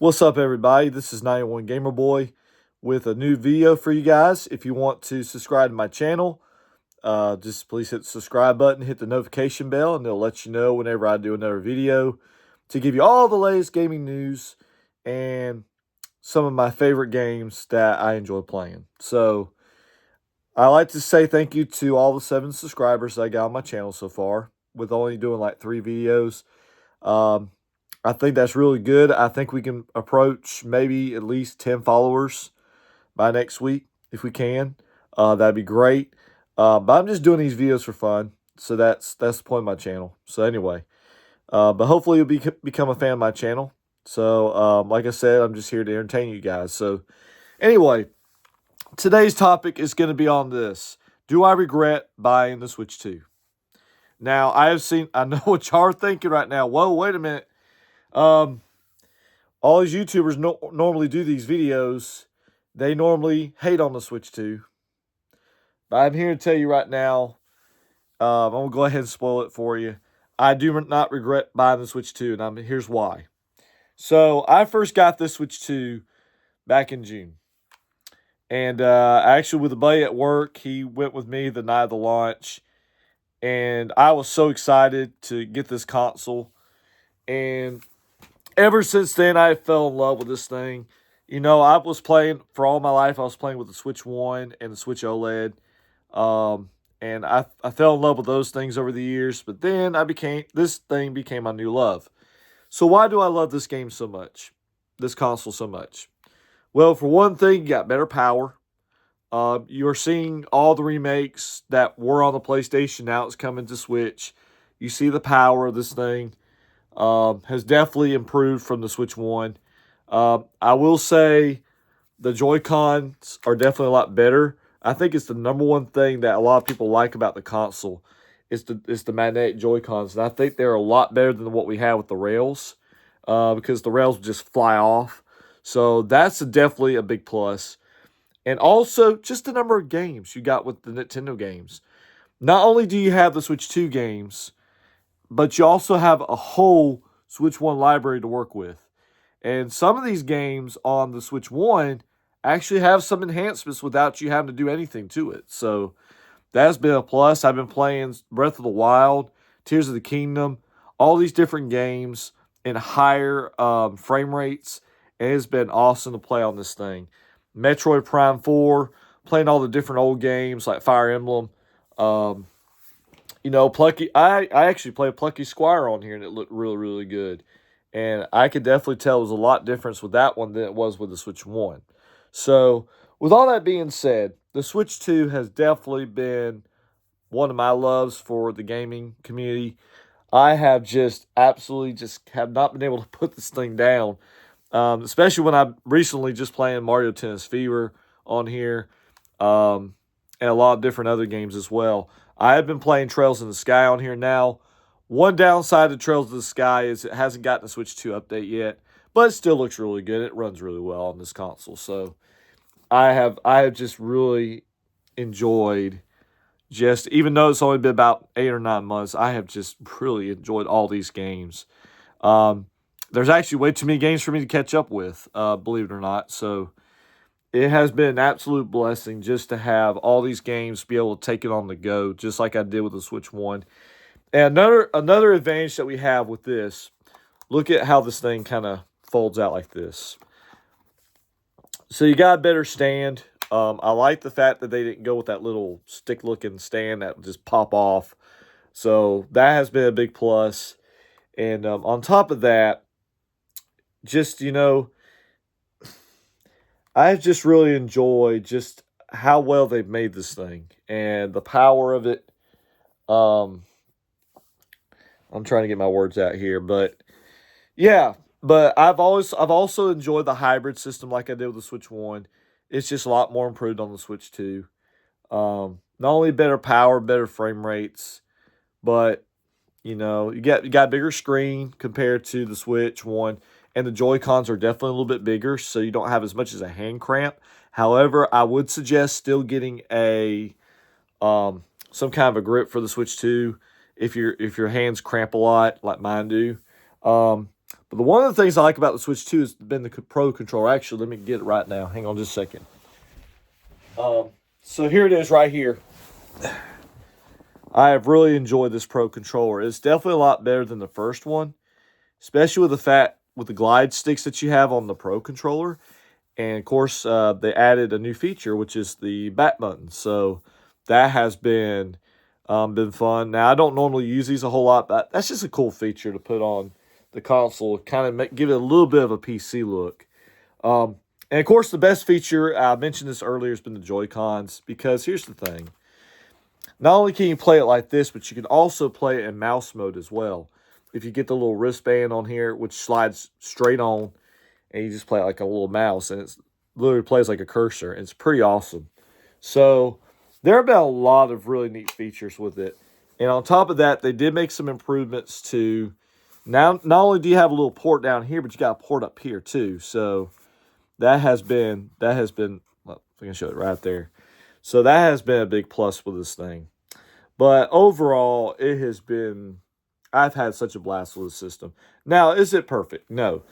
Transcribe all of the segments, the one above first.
What's up, everybody? This is 91 Gamer Boy with a new video for you guys. If you want to subscribe to my channel, just please hit the subscribe button, hit the notification bell, and it'll let you know whenever I do another video to give you all the latest gaming news and some of my favorite games that I enjoy playing. So, I like to say thank you to all the 7 subscribers I got on my channel so far, with only doing like 3 videos. Um, I think that's really good. I think we can approach maybe at least 10 followers by next week if we can. That'd be great. But I'm just doing these videos for fun, so that's the point of my channel. So anyway, but hopefully you'll become a fan of my channel. So like I said, I'm just here to entertain you guys. So anyway, today's topic is going to be on this: do I regret buying the Switch 2? Now I know what y'all are thinking right now. Whoa, wait a minute. Um, all these YouTubers normally do these videos. They normally hate on the Switch 2. But I'm here to tell you right now, I'm going to go ahead and spoil it for you. I do not regret buying the Switch 2, and here's why. So, I first got this Switch 2 back in June. And actually, with a buddy at work, he went with me the night of the launch. And I was so excited to get this console. And ever since then, I fell in love with this thing. You know, I was playing for all my life. I was playing with the Switch 1 and the Switch OLED. And I fell in love with those things over the years. But then this thing became my new love. So why do I love this game so much? This console so much? Well, for one thing, you got better power. You're seeing all the remakes that were on the PlayStation. Now it's coming to Switch. You see the power of this thing. Has definitely improved from the Switch 1. I will say the Joy-Cons are definitely a lot better. I think it's the number one thing that a lot of people like about the console is the magnetic Joy-Cons. And I think they're a lot better than what we have with the rails, because the rails just fly off. So that's definitely a big plus. And also, just the number of games you got with the Nintendo games. Not only do you have the Switch 2 games, but you also have a whole Switch 1 library to work with. And some of these games on the Switch 1 actually have some enhancements without you having to do anything to it. So that's been a plus. I've been playing Breath of the Wild, Tears of the Kingdom, all these different games in higher frame rates. And it's been awesome to play on this thing. Metroid Prime 4, playing all the different old games like Fire Emblem. Um, Plucky. I actually played Plucky Squire on here, and it looked really, really good. And I could definitely tell it was a lot difference with that one than it was with the Switch 1. So, with all that being said, the Switch 2 has definitely been one of my loves for the gaming community. I have just absolutely just have not been able to put this thing down. Especially when I'm recently just playing Mario Tennis Fever on here, and a lot of different other games as well. I have been playing Trails in the Sky on here now. One downside to Trails in the Sky is it hasn't gotten a Switch 2 update yet, but it still looks really good. It runs really well on this console. So I have just really enjoyed, just even though it's only been about 8 or 9 months, I have just really enjoyed all these games. Um, there's actually way too many games for me to catch up with, believe it or not. So it has been an absolute blessing just to have all these games be able to take it on the go, just like I did with the Switch 1. And another advantage that we have with this, look at how this thing kind of folds out like this. So you got a better stand. I like the fact that they didn't go with that little stick-looking stand that would just pop off. So that has been a big plus. And on top of that, just, I've just really enjoyed just how well they've made this thing and the power of it. Um, I'm trying to get my words out here, but yeah, but I've also enjoyed the hybrid system like I did with the Switch 1. It's just a lot more improved on the Switch 2. Not only better power, better frame rates, but you got a bigger screen compared to the Switch 1, and the Joy-Cons are definitely a little bit bigger, so you don't have as much as a hand cramp. However, I would suggest still getting a some kind of a grip for the Switch 2 if your hands cramp a lot like mine do. Um, But one of the things I like about the Switch 2 has been the Pro controller. Actually, let me get it right now. Hang on just a second. So here it is right here. I have really enjoyed this Pro controller. It's definitely a lot better than the first one, especially with the glide sticks that you have on the Pro controller. And of course, they added a new feature, which is the back button. So that has been fun. Now I don't normally use these a whole lot, but that's just a cool feature to put on the console, kind of give it a little bit of a PC look. And of course, the best feature, I mentioned this earlier, has been the Joy-Cons, because here's the thing. Not only can you play it like this, but you can also play it in mouse mode as well. If you get the little wristband on here, which slides straight on, and you just play it like a little mouse, and it literally plays like a cursor. And it's pretty awesome. So there have been a lot of really neat features with it. And on top of that, they did make some improvements to, now not only do you have a little port down here, but you got a port up here too. So that has been, well, I can show it right there. So that has been a big plus with this thing. But overall, I've had such a blast with the system. Now, is it perfect? No.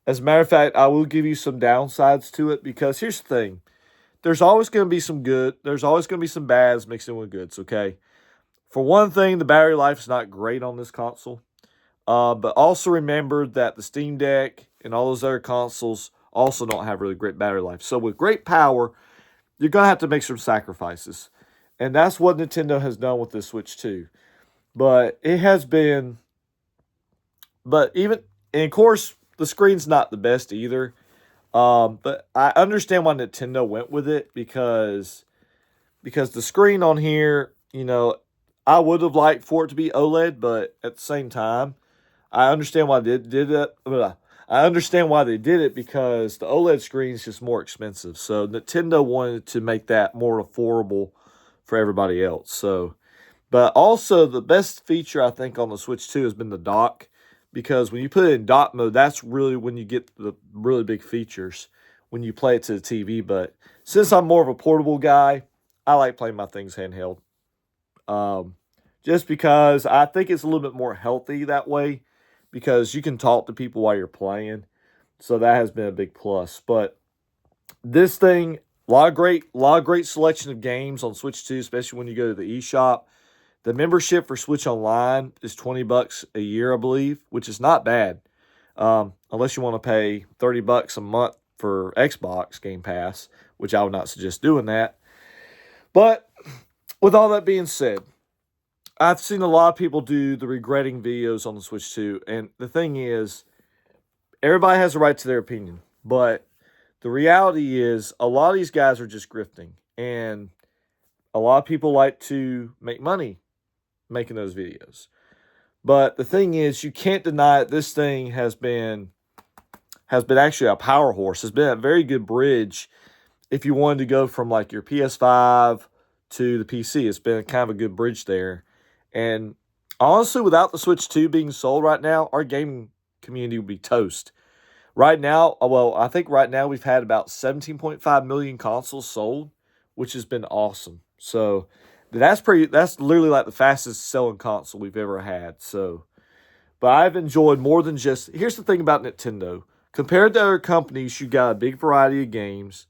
As a matter of fact, I will give you some downsides to it, because here's the thing. There's always going to be some good. There's always going to be some bads mixed in with goods, okay? For one thing, the battery life is not great on this console. But also remember that the Steam Deck and all those other consoles also don't have really great battery life. So with great power, you're going to have to make some sacrifices. And that's what Nintendo has done with this Switch 2. But it has been... But even... And of course, the screen's not the best either. But I understand why Nintendo went with it, because the screen on here, I would have liked for it to be OLED, but at the same time, I understand why they did it. I understand why they did it, because the OLED screen is just more expensive. So Nintendo wanted to make that more affordable for everybody else. So, but also the best feature I think on the Switch 2 has been the dock, because when you put it in dock mode, that's really when you get the really big features when you play it to the TV. But since I'm more of a portable guy, I like playing my things handheld. Just because I think it's a little bit more healthy that way, because you can talk to people while you're playing. So that has been a big plus. But this thing, a lot of great selection of games on Switch 2, especially when you go to the eShop. The membership for Switch Online is $20 a year, I believe, which is not bad. Unless you want to pay $30 a month for Xbox Game Pass, which I would not suggest doing that. But with all that being said, I've seen a lot of people do the regretting videos on the Switch 2. And the thing is, everybody has a right to their opinion. But the reality is, a lot of these guys are just grifting. And a lot of people like to make money making those videos. But the thing is, you can't deny it. This thing has been actually a power horse. It's been a very good bridge if you wanted to go from like your PS5 to the PC. It's been kind of a good bridge there. And honestly, without the Switch 2 being sold right now, our gaming community would be toast. Right now, well, I think right now we've had about 17.5 million consoles sold, which has been awesome. So that's literally like the fastest selling console we've ever had. So, but I've enjoyed more than just, here's the thing about Nintendo. Compared to other companies, you got a big variety of games.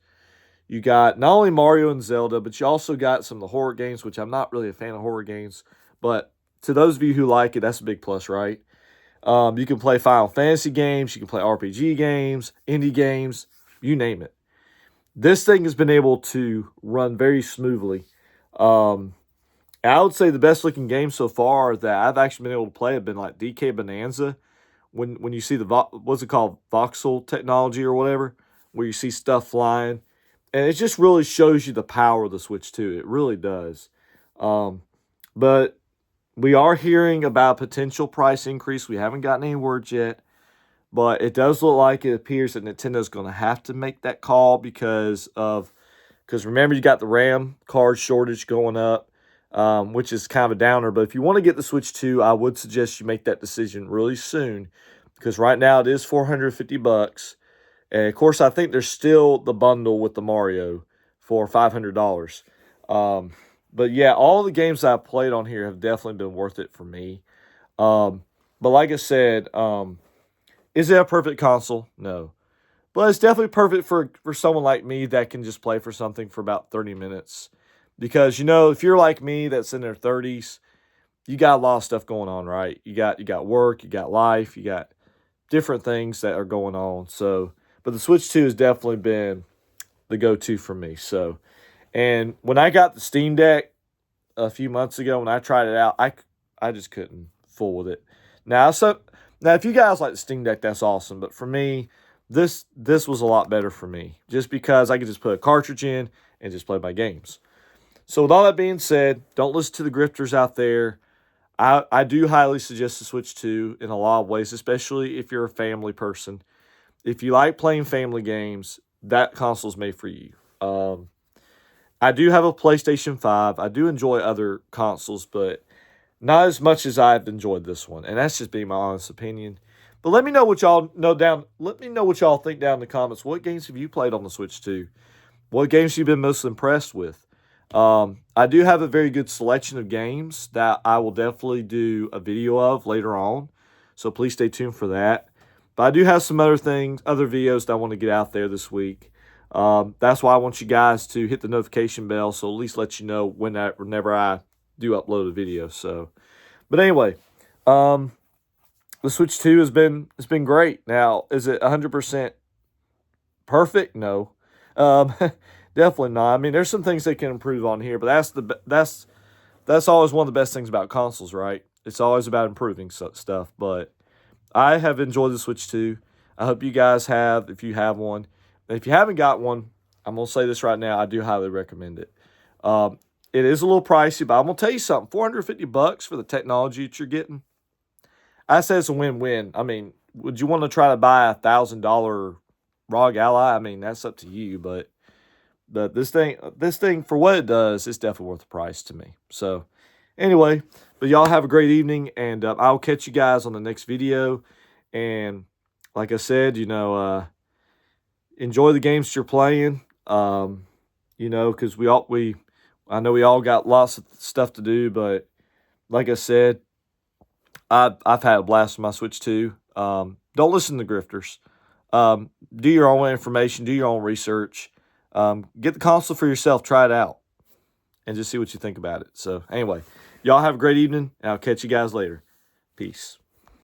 You got not only Mario and Zelda, but you also got some of the horror games, which I'm not really a fan of horror games. But to those of you who like it, that's a big plus, right? You can play Final Fantasy games. You can play RPG games, indie games, you name it. This thing has been able to run very smoothly. I would say the best looking games so far that I've actually been able to play have been like DK Bonanza. When you see what's it called, voxel technology or whatever, where you see stuff flying. And it just really shows you the power of the Switch 2. It really does. But we are hearing about potential price increase. We haven't gotten any words yet. But it does look like it appears that Nintendo's going to have to make that call because remember, you got the RAM card shortage going up, which is kind of a downer. But if you want to get the Switch 2, I would suggest you make that decision really soon, because right now it is $450. And of course, I think there's still the bundle with the Mario for $500. But yeah, all the games I've played on here have definitely been worth it for me. But like I said, Is it a perfect console? No. But it's definitely perfect for someone like me that can just play for something for about 30 minutes. Because if you're like me that's in their 30s, you got a lot of stuff going on, right? You got work, you got life, you got different things that are going on. So, but the Switch 2 has definitely been the go-to for me. So, and when I got the Steam Deck a few months ago, when I tried it out, I just couldn't fool with it. Now if you guys like the Steam Deck, that's awesome. But for me, this was a lot better for me, just because I could just put a cartridge in and just play my games. So with all that being said, don't listen to the grifters out there. I do highly suggest the Switch 2 in a lot of ways, especially if you're a family person. If you like playing family games, that console's made for you. I do have a PlayStation 5. I do enjoy other consoles, but not as much as I've enjoyed this one. And that's just being my honest opinion. But let me know what y'all know down. Let me know what y'all think down in the comments. What games have you played on the Switch 2? What games have you been most impressed with? I do have a very good selection of games that I will definitely do a video of later on. So please stay tuned for that. But I do have some other videos that I want to get out there this week. That's why I want you guys to hit the notification bell, so at least let you know whenever I do upload a video. So, but anyway, the Switch 2 it's been great. Now, is it 100% perfect? No. Um, definitely not. I mean, there's some things they can improve on here, but that's always one of the best things about consoles, right? It's always about improving stuff. But I have enjoyed the Switch 2. I hope you guys have, if you have one. And if you haven't got one, I'm gonna say this right now. I do highly recommend it. It is a little pricey, but I'm gonna tell you something. $450 for the technology that you're getting. I say it's a win-win. I mean, would you want to try to buy $1,000 ROG Ally? I mean, that's up to you, but this thing for what it does, it's definitely worth the price to me. So, anyway, but y'all have a great evening, and I'll catch you guys on the next video. And like I said, enjoy the games you're playing. Because I know we all got lots of stuff to do, but like I said, I've had a blast with my Switch 2. Don't listen to grifters. Do your own information, do your own research. Get the console for yourself, try it out, and just see what you think about it. So anyway, y'all have a great evening, and I'll catch you guys later. Peace.